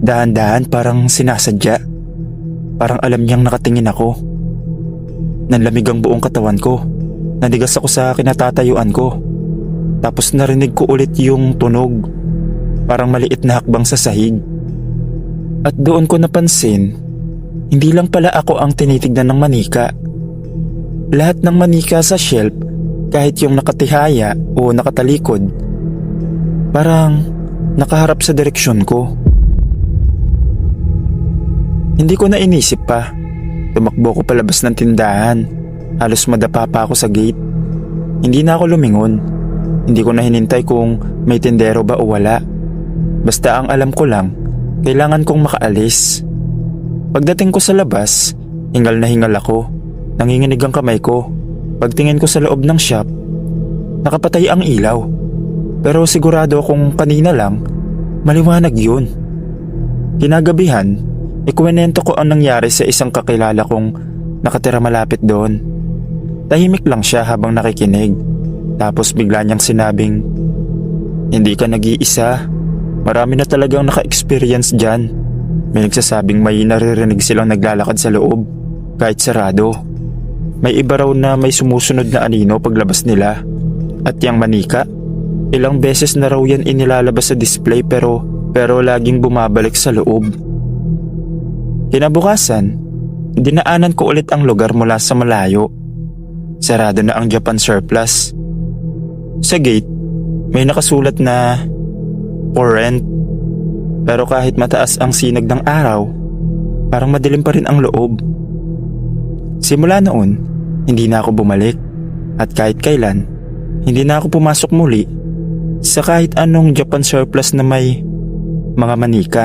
S1: Dahan-dahan parang sinasadya. Parang alam niyang nakatingin ako. Nanlamig ang buong katawan ko. Nanigas ako sa kinatatayuan ko. Tapos narinig ko ulit yung tunog. Parang maliit na hakbang sa sahig. At doon ko napansin, hindi lang pala ako ang tinitignan ng manika. Lahat ng manika sa shelf, kahit yung nakatihaya o nakatalikod, parang nakaharap sa direksyon ko. Hindi ko na inisip pa. Tumakbo ko palabas ng tindahan. Halos madapa pa ako sa gate. Hindi na ako lumingon. Hindi ko na hinintay kung may tindero ba o wala. Basta ang alam ko lang, kailangan kong makaalis. Pagdating ko sa labas, hingal na hingal ako. Nanginginig ang kamay ko. Pagtingin ko sa loob ng shop, nakapatay ang ilaw. Pero sigurado akong kanina lang, maliwanag yun. Kinagabihan, ikuwento ko ang nangyari sa isang kakilala kong nakatira malapit doon. Tahimik lang siya habang nakikinig. Tapos bigla niyang sinabing, "Hindi ka nag-iisa. Marami na talagang naka-experience dyan." May nagsasabing may naririnig silang naglalakad sa loob, kahit sarado. May iba raw na may sumusunod na anino paglabas nila. At yang manika, ilang beses na raw yan inilalabas sa display pero laging bumabalik sa loob. Kinabukasan, dinaanan ko ulit ang lugar mula sa malayo. Sarado na ang Japan Surplus. Sa gate, may nakasulat na "For rent." Pero kahit mataas ang sinag ng araw, parang madilim pa rin ang loob. Simula noon, hindi na ako bumalik. At kahit kailan, hindi na ako pumasok muli sa kahit anong Japan Surplus na may mga manika.